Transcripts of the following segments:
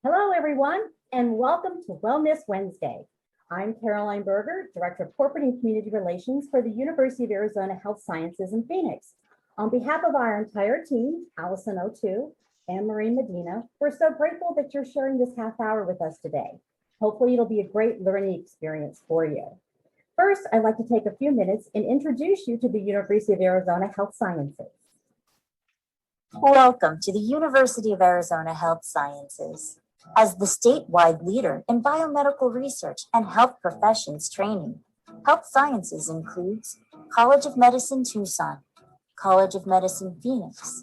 Hello, everyone, and welcome to Wellness Wednesday. I'm Caroline Berger, Director of Corporate and Community Relations for the University of Arizona Health Sciences in Phoenix. On behalf of our entire team, Allison O'Toole and Maureen Medina, we're so grateful that you're sharing this half hour with us today. Hopefully, it'll be a great learning experience for you. First, I'd like to take a few minutes and introduce you to the University of Arizona Health Sciences. Welcome to the University of Arizona Health Sciences. As the statewide leader in biomedical research and health professions training, Health Sciences includes College of Medicine Tucson, College of Medicine Phoenix,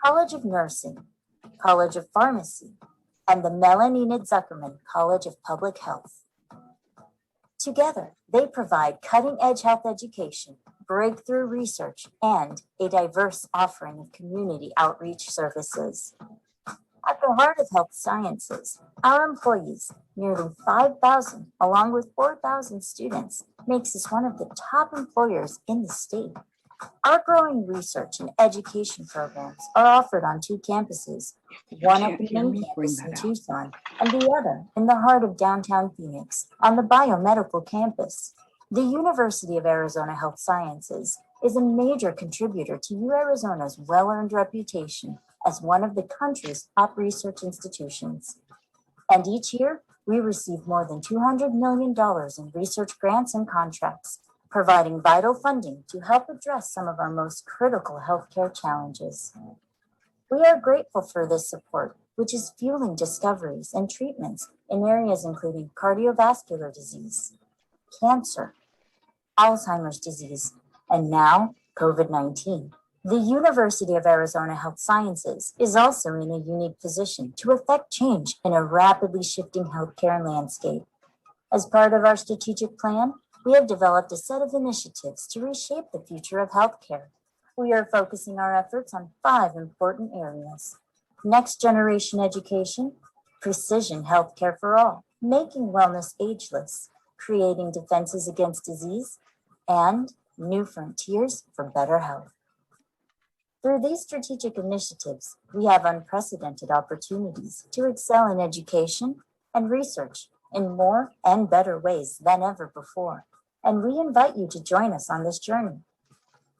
College of Nursing, College of Pharmacy, and the Melanie Zuckerman College of Public Health. Together, they provide cutting-edge health education, breakthrough research, and a diverse offering of community outreach services. At the heart of Health Sciences, our employees, nearly 5,000, along with 4,000 students, makes us one of the top employers in the state. Our growing research and education programs are offered on 2 campuses, one at the main campus in Tucson and the other in the heart of downtown Phoenix on the biomedical campus. The University of Arizona Health Sciences is a major contributor to UArizona's well-earned reputation as one of the country's top research institutions. And each year, we receive more than $200 million in research grants and contracts, providing vital funding to help address some of our most critical healthcare challenges. We are grateful for this support, which is fueling discoveries and treatments in areas including cardiovascular disease, cancer, Alzheimer's disease, and now COVID-19. The University of Arizona Health Sciences is also in a unique position to effect change in a rapidly shifting healthcare landscape. As part of our strategic plan, we have developed a set of initiatives to reshape the future of healthcare. We are focusing our efforts on 5 important areas: next generation education, precision healthcare for all, making wellness ageless, creating defenses against disease, and new frontiers for better health. Through these strategic initiatives, we have unprecedented opportunities to excel in education and research in more and better ways than ever before, and we invite you to join us on this journey.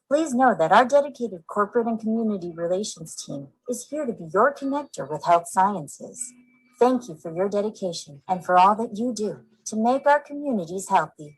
Please know that our dedicated corporate and community relations team is here to be your connector with Health Sciences. Thank you for your dedication and for all that you do to make our communities healthy.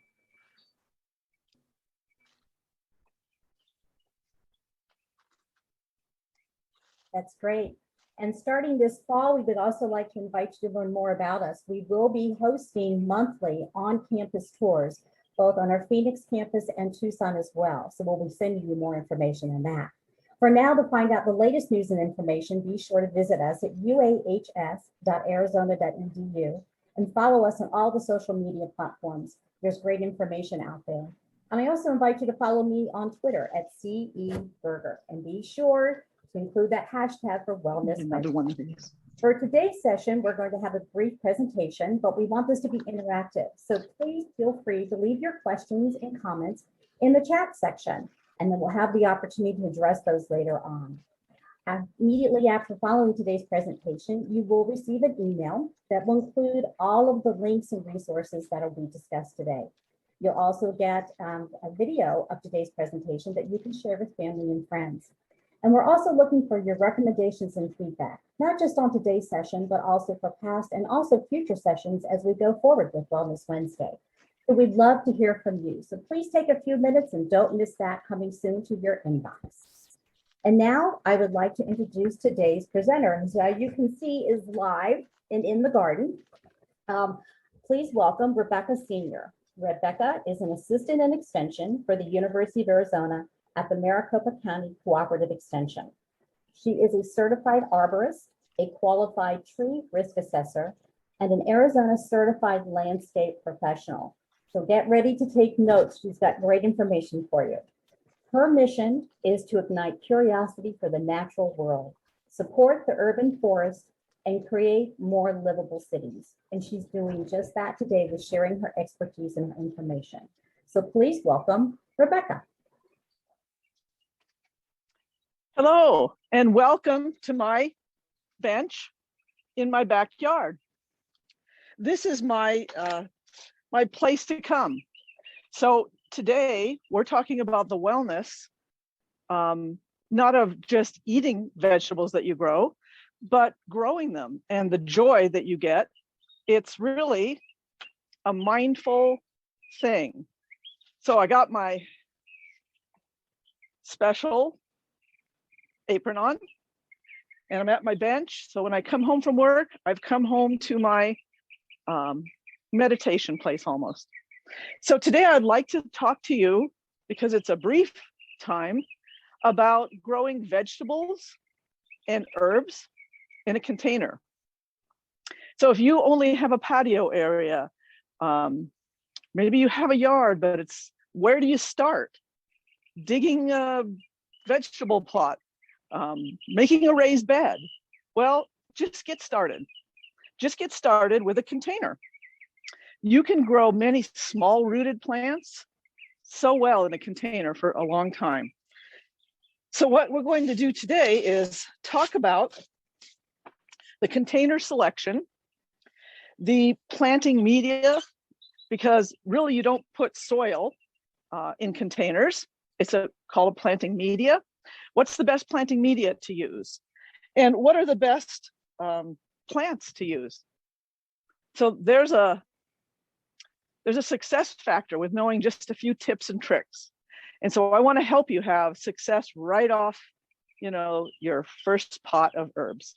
That's great. And starting this fall, we would also like to invite you to learn more about us. We will be hosting monthly on-campus tours, both on our Phoenix campus and Tucson as well. So we'll be sending you more information on that. For now, to find out the latest news and information, be sure to visit us at uahs.arizona.edu and follow us on all the social media platforms. There's great information out there. And I also invite you to follow me on Twitter at CEBerger, and be sure to include that hashtag for wellness. Another one of these. For today's session, we're going to have a brief presentation, but we want this to be interactive. So please feel free to leave your questions and comments in the chat section, and then we'll have the opportunity to address those later on. Immediately after following today's presentation, you will receive an email that will include all of the links and resources that will be discussed today. You'll also get a video of today's presentation that you can share with family and friends. And we're also looking for your recommendations and feedback, not just on today's session, but also for past and also future sessions as we go forward with Wellness Wednesday. So we'd love to hear from you. So please take a few minutes and don't miss that coming soon to your inbox. And now I would like to introduce today's presenter, who, as you can see, is live and in the garden. Please welcome Rebecca Senior. Rebecca is an assistant in extension for the University of Arizona at the Maricopa County Cooperative Extension. She is a certified arborist, a qualified tree risk assessor, and an Arizona certified landscape professional. So get ready to take notes. She's got great information for you. Her mission is to ignite curiosity for the natural world, support the urban forest, and create more livable cities. And she's doing just that today with sharing her expertise and her information. So please welcome Rebecca. Hello, and welcome to my bench. in my backyard. This is my my place to come. So today we're talking about the wellness, not of just eating vegetables that you grow, but growing them and the joy that you get. It's really a mindful thing. So I got my special apron on and I'm at my bench. So when I come home from work, I've come home to my meditation place almost. So today I'd like to talk to you, because it's a brief time, about growing vegetables and herbs in a container. So if you only have a patio area, maybe you have a yard, but it's, where do you start? Digging a vegetable plot, making a raised bed. Well, just get started. Just get started with a container. You can grow many small rooted plants so well in a container for a long time. So what we're going to do today is talk about the container selection, the planting media, because really you don't put soil in containers. It's called a planting media. What's the best planting media to use? And what are the best plants to use? So there's a success factor with knowing just a few tips and tricks. And so I want to help you have success right off, your first pot of herbs.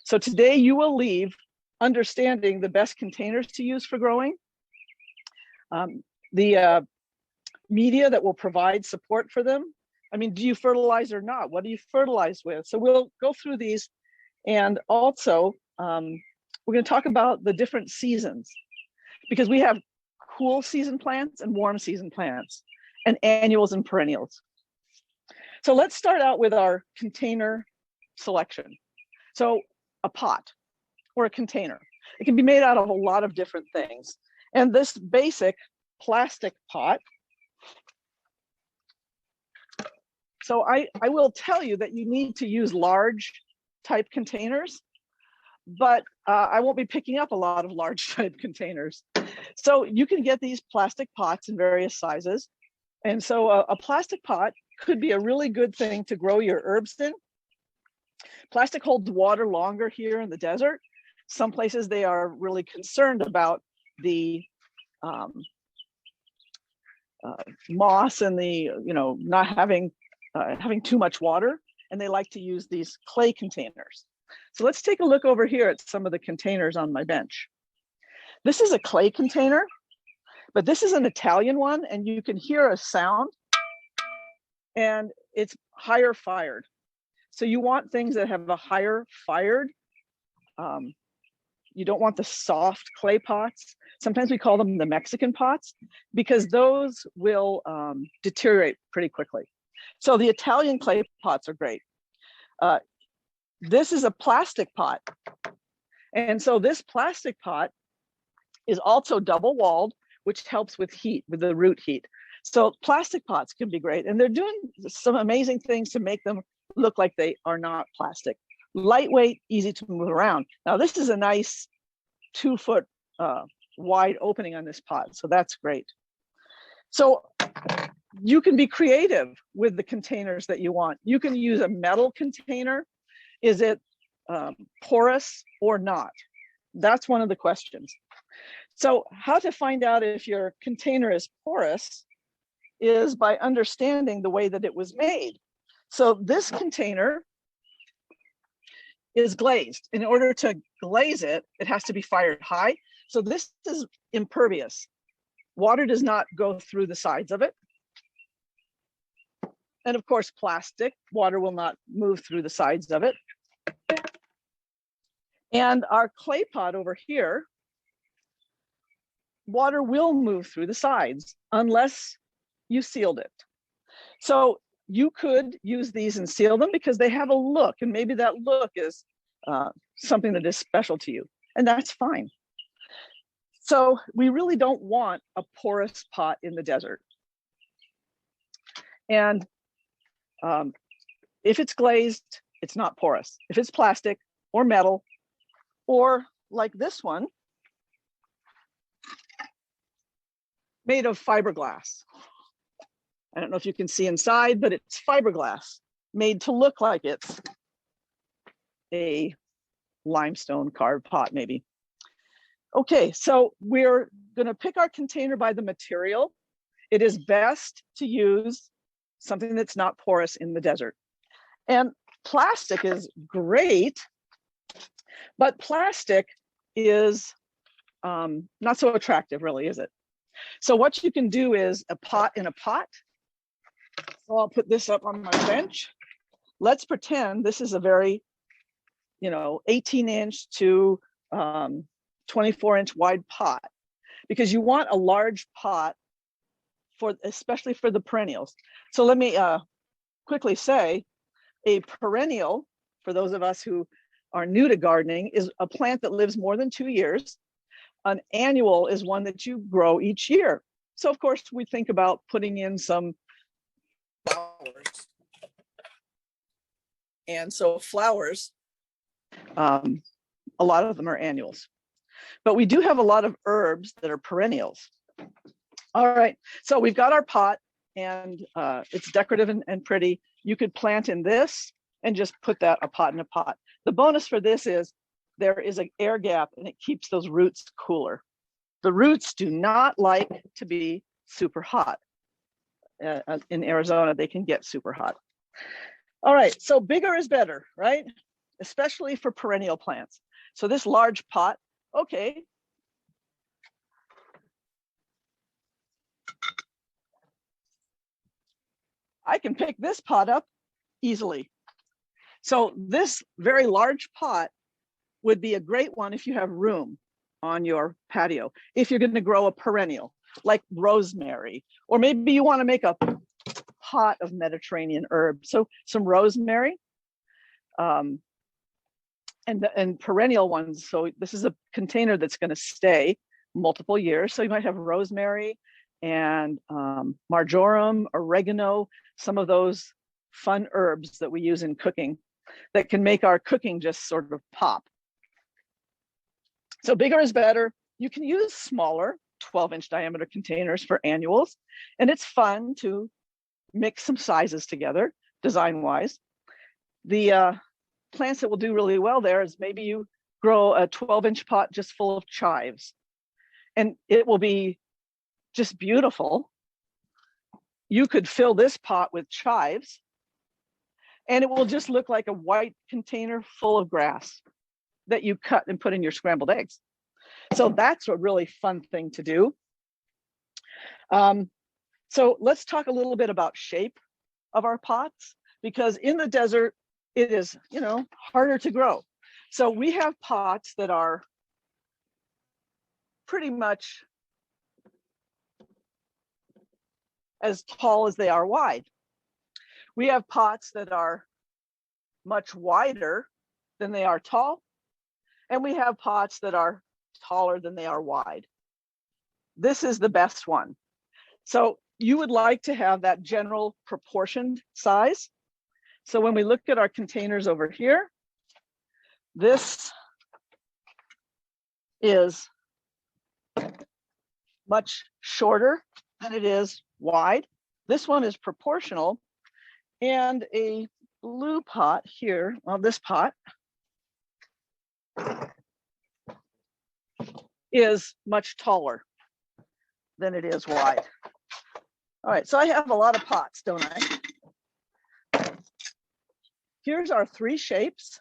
So today you will leave understanding the best containers to use for growing, the media that will provide support for them. I mean, do you fertilize or not? What do you fertilize with? So we'll go through these, and also we're going to talk about the different seasons, because we have cool season plants and warm season plants, and annuals and perennials. So let's start out with our container selection. So a pot or a container, it can be made out of a lot of different things. And this basic plastic pot, so I will tell you that you need to use large type containers, but I won't be picking up a lot of large type containers. So you can get these plastic pots in various sizes. And so a plastic pot could be a really good thing to grow your herbs in. Plastic holds water longer here in the desert. Some places they are really concerned about the moss and the, not having too much water, and they like to use these clay containers. So let's take a look over here at some of the containers on my bench. This is a clay container, but this is an Italian one, and you can hear a sound, and it's higher fired. So you want things that have a higher fired. You don't want the soft clay pots. Sometimes we call them the Mexican pots, because those will deteriorate pretty quickly. So the Italian clay pots are great. This is a plastic pot. And so this plastic pot is also double walled, which helps with heat, with the root heat. So plastic pots can be great. And they're doing some amazing things to make them look like they are not plastic. Lightweight, easy to move around. Now this is a nice 2-foot wide opening on this pot. So that's great. So you can be creative with the containers that you want. You can use a metal container. Is it porous or not? That's one of the questions. So how to find out if your container is porous is by understanding the way that it was made. So this container is glazed. In order to glaze it, it has to be fired high. So this is impervious. Water does not go through the sides of it. And of course, plastic, water will not move through the sides of it. And our clay pot over here, water will move through the sides unless you sealed it. So you could use these and seal them because they have a look, and maybe that look is something that is special to you, and that's fine. So we really don't want a porous pot in the desert. And if it's glazed, it's not porous. If it's plastic or metal, or like this one, made of fiberglass. I don't know if you can see inside, but it's fiberglass made to look like it's a limestone carved pot, maybe. Okay, so we're going to pick our container by the material. It is best to use something that's not porous in the desert. And plastic is great, but plastic is not so attractive, really, is it? So what you can do is a pot in a pot. So I'll put this up on my bench. Let's pretend this is a very, 18-inch to 24-inch wide pot, because you want a large pot especially for the perennials. So let me quickly say, a perennial, for those of us who are new to gardening, is a plant that lives more than 2 years. An annual is one that you grow each year. So of course we think about putting in some flowers. And so flowers, a lot of them are annuals. But we do have a lot of herbs that are perennials. All right, so we've got our pot, and it's decorative and pretty. You could plant in this and just put that a pot in a pot. The bonus for this is there is an air gap and it keeps those roots cooler. The roots do not like to be super hot. In Arizona, they can get super hot. All right, so bigger is better, right? Especially for perennial plants. So this large pot, okay. I can pick this pot up easily. So this very large pot would be a great one if you have room on your patio, if you're going to grow a perennial like rosemary, or maybe you want to make a pot of Mediterranean herbs. So some rosemary and perennial ones. So this is a container that's going to stay multiple years. So you might have rosemary and marjoram, oregano, some of those fun herbs that we use in cooking that can make our cooking just sort of pop. So bigger is better. You can use smaller 12-inch diameter containers for annuals, and it's fun to mix some sizes together design-wise. The plants that will do really well there is maybe you grow a 12-inch pot just full of chives, and it will be just beautiful. You could fill this pot with chives, and it will just look like a white container full of grass that you cut and put in your scrambled eggs. So that's a really fun thing to do. So let's talk a little bit about shape of our pots, because in the desert, it is, harder to grow. So we have pots that are pretty much as tall as they are wide. We have pots that are much wider than they are tall, and we have pots that are taller than they are wide. This is the best one. So you would like to have that general proportioned size. So when we look at our containers over here, this is much shorter than it is wide. This one is proportional, and a blue pot here, well, this pot is much taller than it is wide. All right, so I have a lot of pots, don't I? Here's our 3 shapes.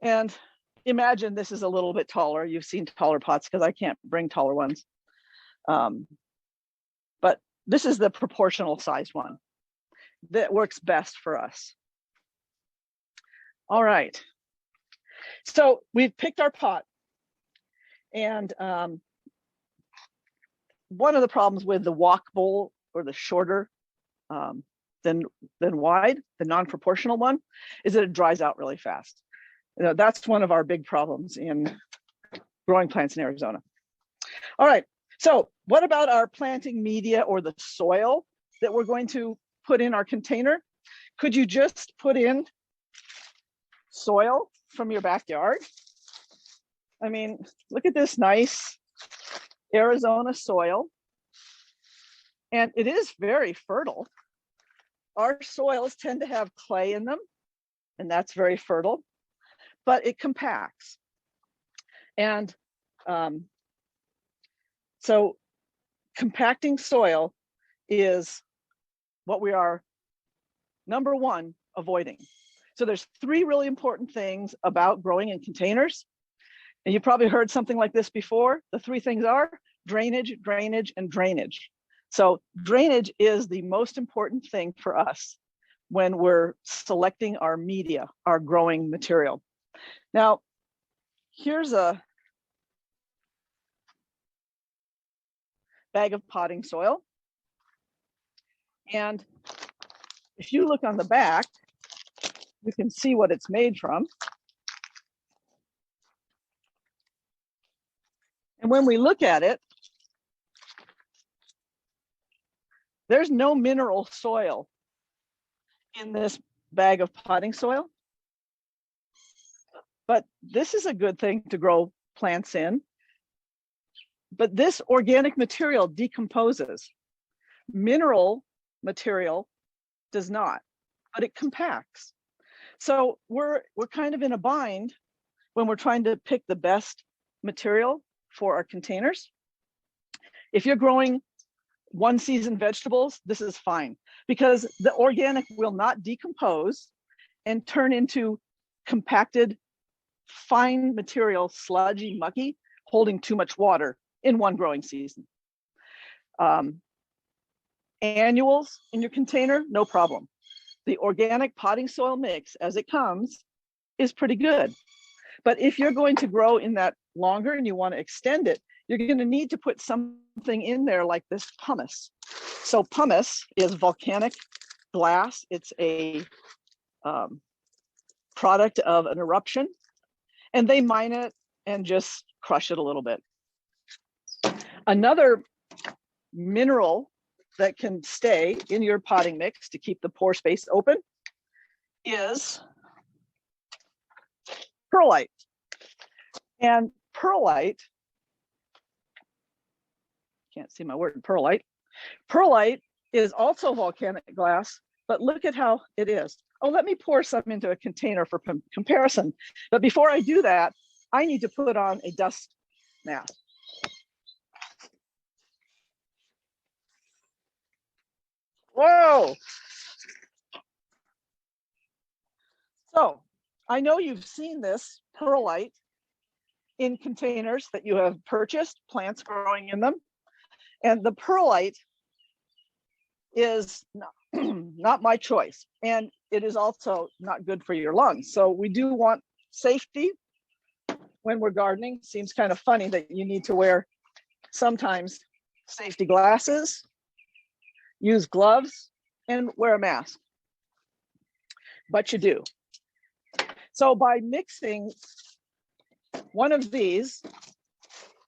And imagine this is a little bit taller. You've seen taller pots because I can't bring taller ones. But this is the proportional sized one that works best for us. All right. So we've picked our pot. And one of the problems with the wok bowl, or the shorter than wide, the non-proportional one, is that it dries out really fast. That's one of our big problems in growing plants in Arizona. All right, so what about our planting media, or the soil that we're going to put in our container? Could you just put in soil from your backyard. I mean, look at this nice Arizona soil. And it is very fertile. Our soils tend to have clay in them, and that's very fertile, but it compacts. And so compacting soil is what we are, number one, avoiding. So there's three really important things about growing in containers. And you probably heard something like this before. The three things are drainage, drainage, and drainage. So drainage is the most important thing for us when we're selecting our media, our growing material. Now, here's a bag of potting soil. And if you look on the back, you can see what it's made from. And when we look at it, there's no mineral soil in this bag of potting soil. But this is a good thing to grow plants in. But this organic material decomposes. Mineral material does not, but it compacts. So we're kind of in a bind when we're trying to pick the best material for our containers. If you're growing one season vegetables, this is fine because the organic will not decompose and turn into compacted, fine material, sludgy, mucky, holding too much water in one growing season. Annuals in your container, no problem. The organic potting soil mix as it comes is pretty good. But if you're going to grow in that longer and you want to extend it, you're going to need to put something in there like this pumice. So pumice is volcanic glass. It's a product of an eruption, and they mine it and just crush it a little bit. Another mineral that can stay in your potting mix to keep the pore space open is perlite. And perlite, can't see my word, perlite. Perlite is also volcanic glass, but look at how it is. Oh, let me pour some into a container for comparison. But before I do that, I need to put on a dust mask. Whoa. So I know you've seen this perlite in containers that you have purchased, plants growing in them. And the perlite is not my choice. And it is also not good for your lungs. So we do want safety when we're gardening. Seems kind of funny that you need to wear sometimes safety glasses, use gloves, and wear a mask. But you do. So by mixing one of these,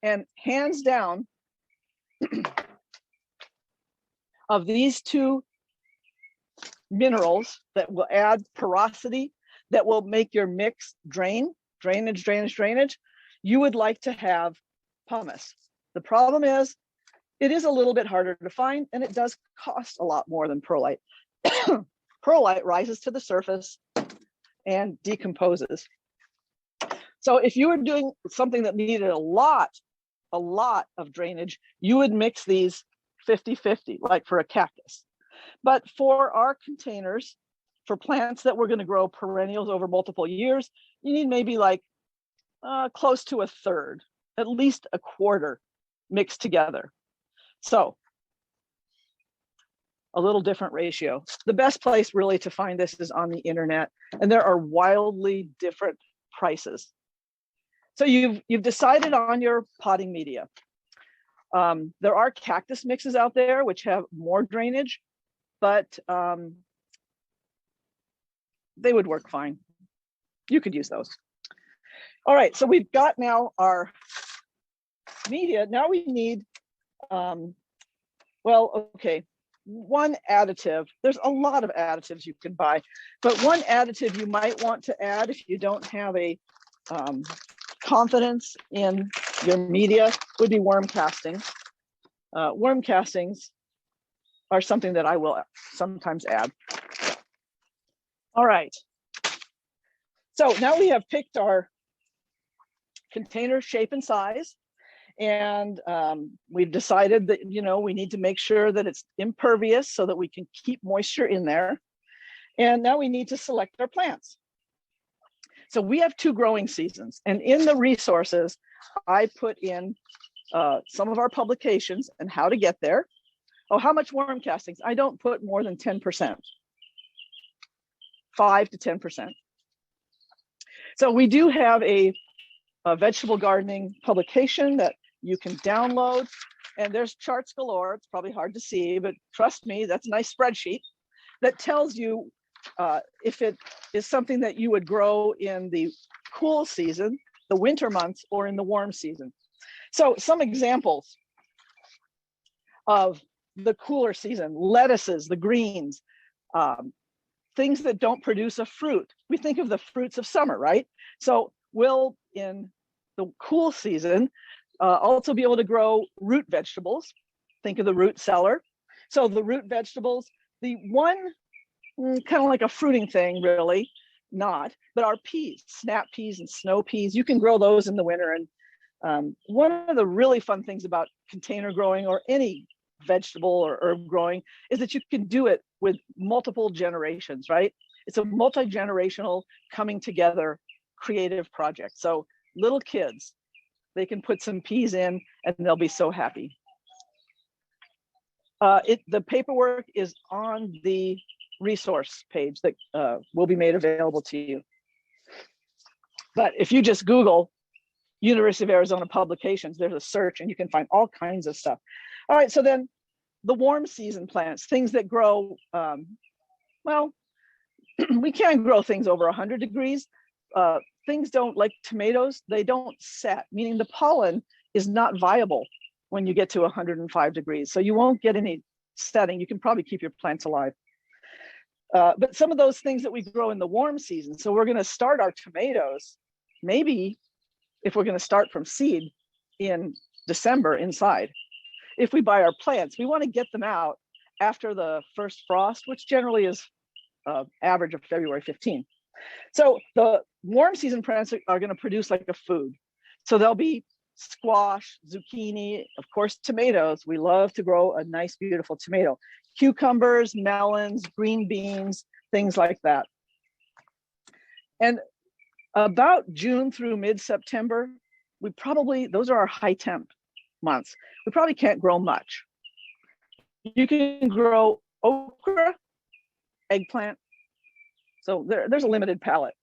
and hands down, of these two minerals that will add porosity, that will make your mix drainage, you would like to have pumice. The problem is, it is a little bit harder to find, and it does cost a lot more than perlite. Perlite rises to the surface and decomposes. So if you were doing something that needed a lot of drainage, you would mix these 50-50, like for a cactus. But for our containers, for plants that we're going to grow perennials over multiple years, you need maybe like close to a third, at least a quarter mixed together. So a little different ratio. The best place really to find this is on the internet, and there are wildly different prices. So you've decided on your potting media. There are cactus mixes out there which have more drainage, but they would work fine. You could use those. All right, so we've got now our media. Now we need, well, okay, one additive, there's a lot of additives you can buy, but one additive you might want to add if you don't have a confidence in your media would be worm castings. Worm castings are something that I will sometimes add. All right. So now we have picked our container shape and size. And we've decided that, we need to make sure that it's impervious so that we can keep moisture in there. And now we need to select our plants. So we have 2 growing seasons. And in the resources, I put in some of our publications and how to get there. Oh, how much worm castings? I don't put more than 10%, 5 to 10%. So we do have a vegetable gardening publication that you can download, and there's charts galore. It's probably hard to see, but trust me, that's a nice spreadsheet that tells you if it is something that you would grow in the cool season, the winter months, or in the warm season. So some examples of the cooler season: lettuces, the greens, things that don't produce a fruit. We think of the fruits of summer, right? So we'll, in the cool season, also be able to grow root vegetables. Think of the root cellar. So the root vegetables, the one kind of like a fruiting thing, really not, but our peas, snap peas and snow peas, you can grow those in the winter. And one of the really fun things about container growing or any vegetable or herb growing is that you can do it with multiple generations, right? It's a multi-generational coming together creative project. So little kids, they can put some peas in and they'll be so happy. The paperwork is on the resource page that will be made available to you. But if you just Google University of Arizona publications, there's a search and you can find all kinds of stuff. All right, so then the warm season plants, things that grow, well, we can grow things over 100 degrees. Things don't, like tomatoes, they don't set, meaning the pollen is not viable when you get to 105 degrees. So you won't get any setting. You can probably keep your plants alive. But some of those things that we grow in the warm season, so we're going to start our tomatoes, maybe if we're going to start from seed in December inside. If we buy our plants, we want to get them out after the first frost, which generally is average of February 15th. So the warm season plants are going to produce like a food. So there'll be squash, zucchini, of course, tomatoes. We love to grow a nice, beautiful tomato. Cucumbers, melons, green beans, things like that. And about June through mid-September, those are our high temp months. We probably can't grow much. You can grow okra, eggplant. So there's a limited palette.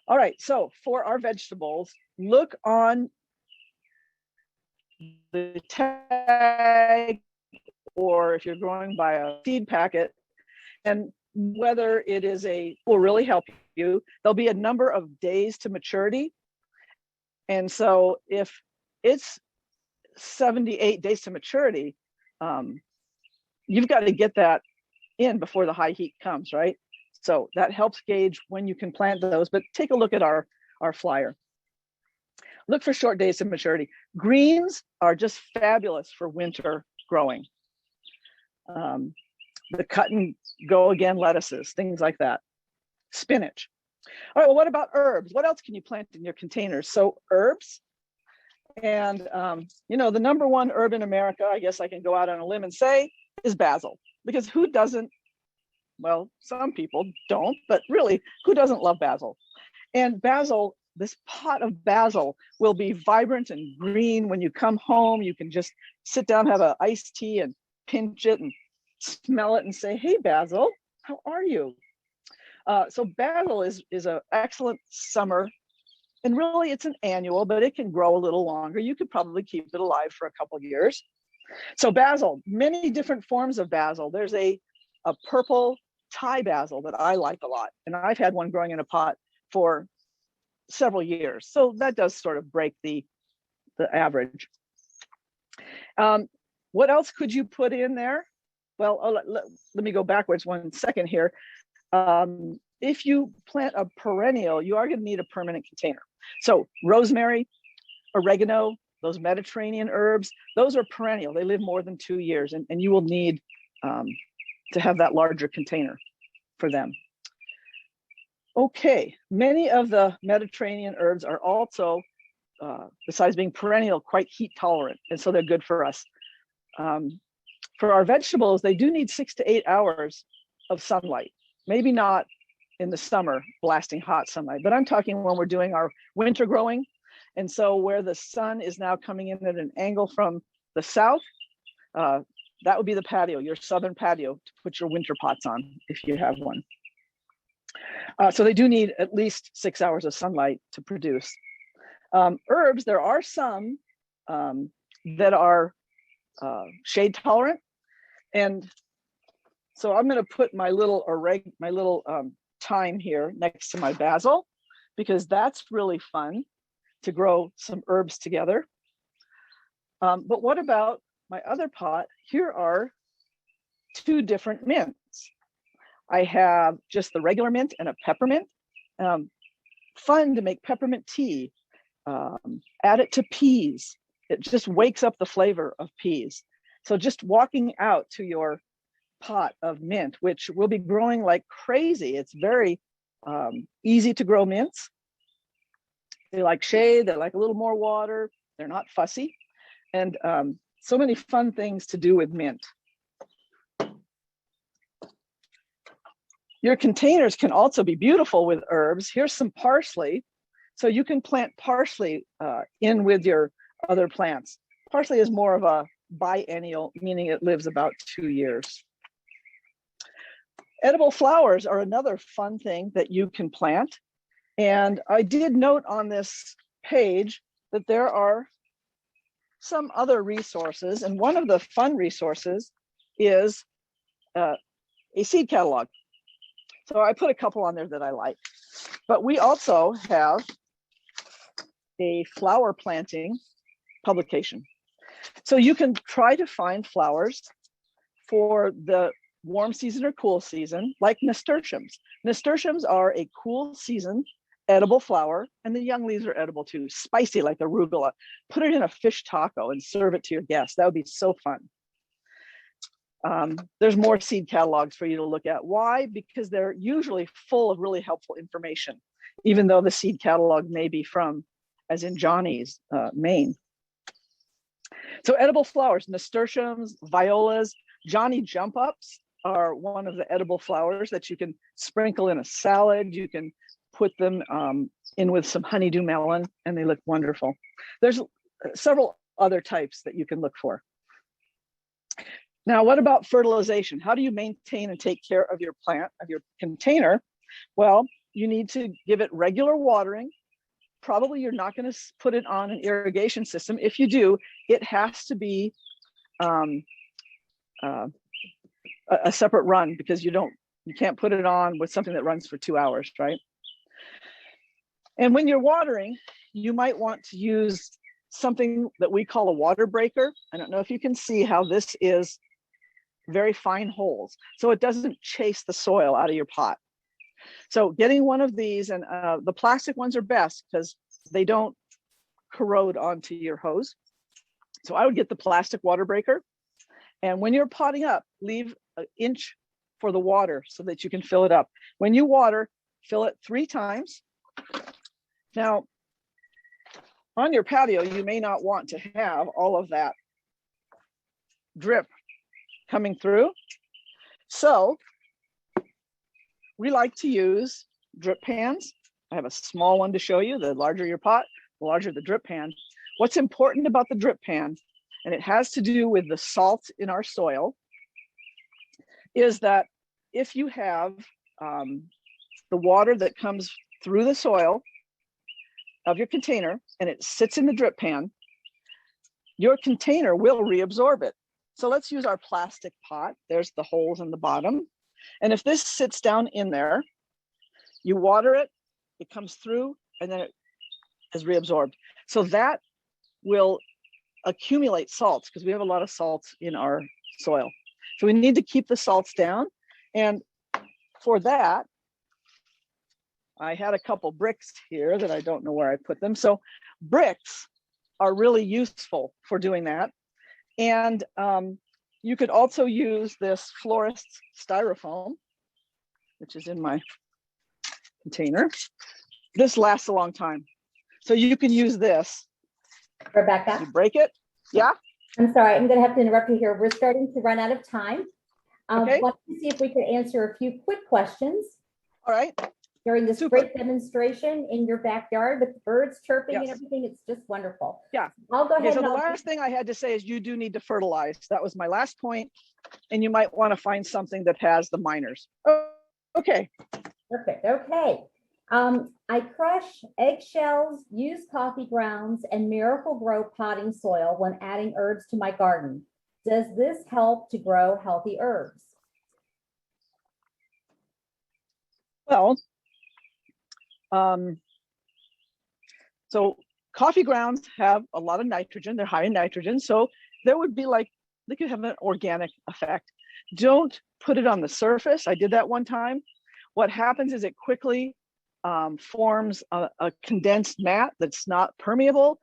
All right, so for our vegetables, look on the tag, or if you're growing by a seed packet, and whether it is will really help you. There'll be a number of days to maturity. And so if it's 78 days to maturity, you've got to get that in before the high heat comes, right? So that helps gauge when you can plant those, but take a look at our flyer. Look for short days to maturity. Greens are just fabulous for winter growing. The cut and go again lettuces, things like that. Spinach. All right, well, what about herbs? What else can you plant in your containers? So herbs, and the number one herb in America, I guess I can go out on a limb and say, is basil. Because who doesn't? Well, some people don't, but really, who doesn't love basil? And basil, this pot of basil will be vibrant and green. When you come home, you can just sit down, have an iced tea and pinch it and smell it and say, hey, basil, how are you? So basil is an excellent summer, and really it's an annual, but it can grow a little longer. You could probably keep it alive for a couple of years. So basil, many different forms of basil. There's a purple Thai basil that I like a lot, and I've had one growing in a pot for several years. So that does sort of break the average. What else could you put in there? well, let me go backwards 1 second here. If you plant a perennial, you are going to need a permanent container. So rosemary, oregano, those Mediterranean herbs, those are perennial. They live more than 2 years, and you will need to have that larger container for them. Okay, many of the Mediterranean herbs are also, besides being perennial, quite heat tolerant, and so they're good for us. For our vegetables, they do need 6 to 8 hours of sunlight. Maybe not in the summer, blasting hot sunlight, but I'm talking when we're doing our winter growing. And so where the sun is now coming in at an angle from the south, that would be the patio, your southern patio, to put your winter pots on if you have one. So they do need at least 6 hours of sunlight to produce. Herbs, there are some that are shade tolerant. And so I'm going to put my little thyme here next to my basil, because that's really fun to grow some herbs together. But what about my other pot? Here are 2 different mints. I have just the regular mint and a peppermint. Fun to make peppermint tea. Add it to peas. It just wakes up the flavor of peas. So just walking out to your pot of mint, which will be growing like crazy. It's very easy to grow mints. They like shade, they like a little more water, they're not fussy. And so many fun things to do with mint. Your containers can also be beautiful with herbs. Here's some parsley. So you can plant parsley in with your other plants. Parsley is more of a biennial, meaning it lives about 2 years. Edible flowers are another fun thing that you can plant. And I did note on this page that there are some other resources. And one of the fun resources is a seed catalog. So I put a couple on there that I like. But we also have a flower planting publication. So you can try to find flowers for the warm season or cool season, like nasturtiums. Nasturtiums are a cool season edible flower, and the young leaves are edible too, spicy like arugula. Put it in a fish taco and serve it to your guests. That would be so fun. There's more seed catalogs for you to look at. Why? Because they're usually full of really helpful information, even though the seed catalog may be from, as in Johnny's, Maine. So edible flowers, nasturtiums, violas, Johnny jump ups are one of the edible flowers that you can sprinkle in a salad. You can put them in with some honeydew melon, and they look wonderful. There's several other types that you can look for. Now, what about fertilization? How do you maintain and take care of your plant, of your container? Well, you need to give it regular watering. Probably you're not going to put it on an irrigation system. If you do, it has to be a separate run, because you can't put it on with something that runs for 2 hours, right? And when you're watering, you might want to use something that we call a water breaker. I don't know if you can see how this is very fine holes, so it doesn't chase the soil out of your pot. So getting one of these, and the plastic ones are best because they don't corrode onto your hose. So I would get the plastic water breaker. And when you're potting up, leave an inch for the water so that you can fill it up. When you water, fill it 3 times. Now, on your patio, you may not want to have all of that drip coming through. So we like to use drip pans. I have a small one to show you. The larger your pot, the larger the drip pan. What's important about the drip pan, and it has to do with the salt in our soil, is that if you have the water that comes through the soil of your container and it sits in the drip pan, your container will reabsorb it. So let's use our plastic pot. There's the holes in the bottom. And if this sits down in there, you water it, it comes through, and then it is reabsorbed. So that will accumulate salts, because we have a lot of salts in our soil. So we need to keep the salts down. And for that, I had a couple bricks here that I don't know where I put them. So bricks are really useful for doing that. And you could also use this florist's styrofoam, which is in my container. This lasts a long time. So you can use this. Rebecca? You break it. Yeah. I'm sorry, I'm going to have to interrupt you here. We're starting to run out of time. Okay. Let's see if we could answer a few quick questions All right. during this Super. great demonstration in your backyard with the birds chirping and Yes. everything. It's just wonderful. Yeah. I'll go Okay, ahead so and the I'll last thing I had to say is you do need to fertilize. That was my last point. And you might want to find something that has the minors. Oh, okay. perfect. Okay. I crush eggshells, use coffee grounds, and Miracle Grow potting soil when adding herbs to my garden. Does this help to grow healthy herbs? Well, so coffee grounds have a lot of nitrogen. They're high in nitrogen. So there would be like, they could have an organic effect. Don't put it on the surface. I did that one time. What happens is it quickly forms a condensed mat that's not permeable.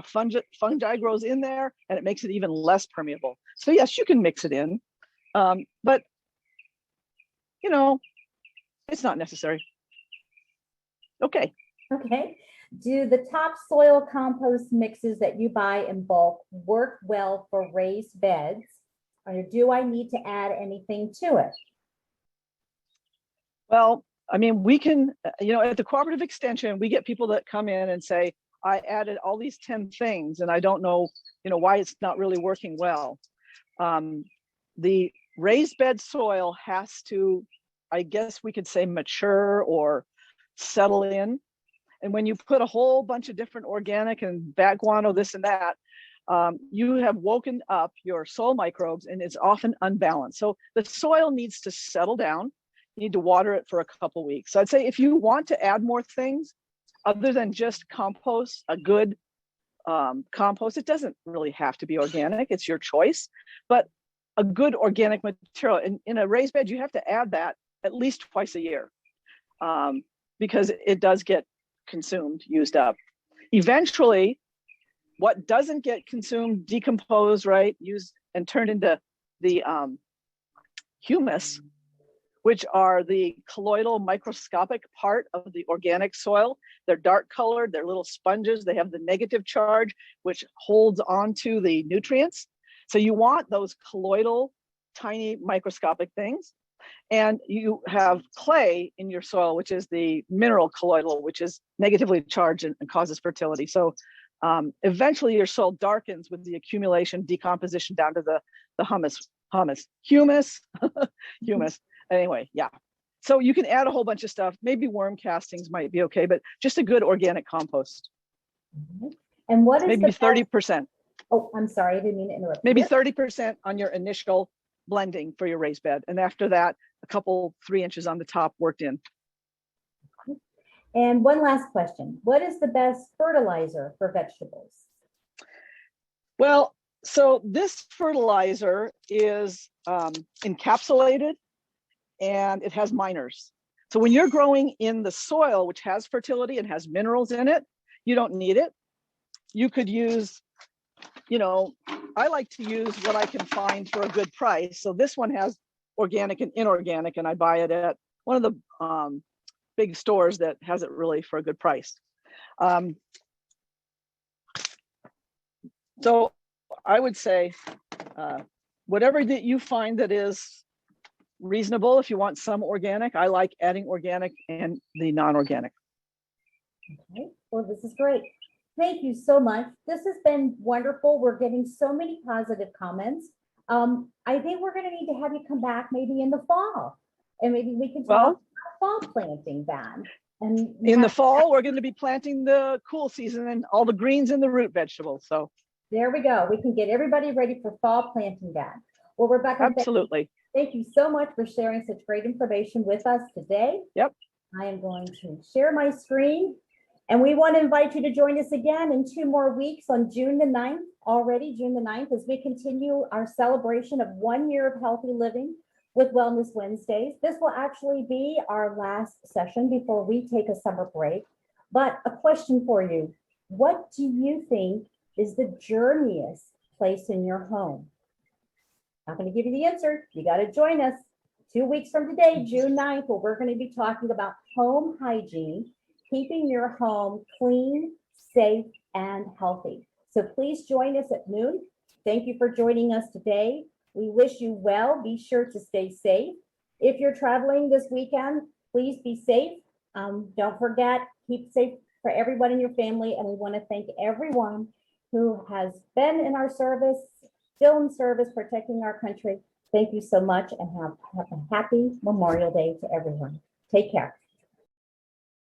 Fungi grows in there and it makes it even less permeable. So yes, you can mix it in, but you know, it's not necessary. Okay. Okay. Do the topsoil compost mixes that you buy in bulk work well for raised beds? Or do I need to add anything to it? Well, I mean, we can, at the cooperative extension, we get people that come in and say, I added all these 10 things and I don't know, why it's not really working well. The raised bed soil has to, I guess we could say, mature or settle in. And when you put a whole bunch of different organic and bat guano, this and that, you have woken up your soil microbes and it's often unbalanced. So the soil needs to settle down. You need to water it for a couple weeks. So I'd say if you want to add more things other than just compost, a good compost, it doesn't really have to be organic, it's your choice, but a good organic material. In a raised bed, you have to add that at least twice a year because it does get consumed, used up. Eventually, what doesn't get consumed, decomposed, right, used and turned into the humus, which are the colloidal microscopic part of the organic soil. They're dark colored, they're little sponges, they have the negative charge, which holds onto the nutrients. So you want those colloidal, tiny microscopic things. And you have clay in your soil, which is the mineral colloidal, which is negatively charged and causes fertility. So eventually your soil darkens with the accumulation, decomposition down to the humus. Anyway, yeah. So you can add a whole bunch of stuff. Maybe worm castings might be okay, but just a good organic compost. And what is maybe 30%? Oh, I'm sorry, I didn't mean to interrupt. Maybe 30% on your initial blending for your raised bed. And after that, a couple 3 inches on the top worked in. And one last question. What is the best fertilizer for vegetables? Well, so this fertilizer is encapsulated and it has minors. So when you're growing in the soil, which has fertility and has minerals in it, you don't need it. You could use, I like to use what I can find for a good price. So this one has organic and inorganic, and I buy it at one of the big stores that has it really for a good price. So I would say whatever that you find that is reasonable. If you want some organic, I like adding organic and the non-organic. Okay, well, this is great. Thank you so much. This has been wonderful. We're getting so many positive comments. I think we're going to need to have you come back maybe in the fall, and maybe we can talk about fall planting then. And in the fall, we're going to be planting the cool season and all the greens and the root vegetables. So there we go. We can get everybody ready for fall planting then. Well, Rebecca, absolutely. Thank you so much for sharing such great information with us today. Yep. I am going to share my screen And we want to invite you to join us again in 2 more weeks on June the 9th, already June the 9th, as we continue our celebration of 1 year of healthy living with Wellness Wednesdays. This will actually be our last session before we take a summer break. But a question for you. What do you think is the germiest place in your home? Not going to give you the answer. You got to join us 2 weeks from today, June 9th, where we're going to be talking about home hygiene, keeping your home clean, safe, and healthy. So please join us at noon. Thank you for joining us today. We wish you well. Be sure to stay safe. If you're traveling this weekend, please be safe. Don't forget, keep safe for everyone in your family. And we want to thank everyone who has been in our service, still in service, protecting our country. Thank you so much, and have a happy Memorial Day to everyone. Take care.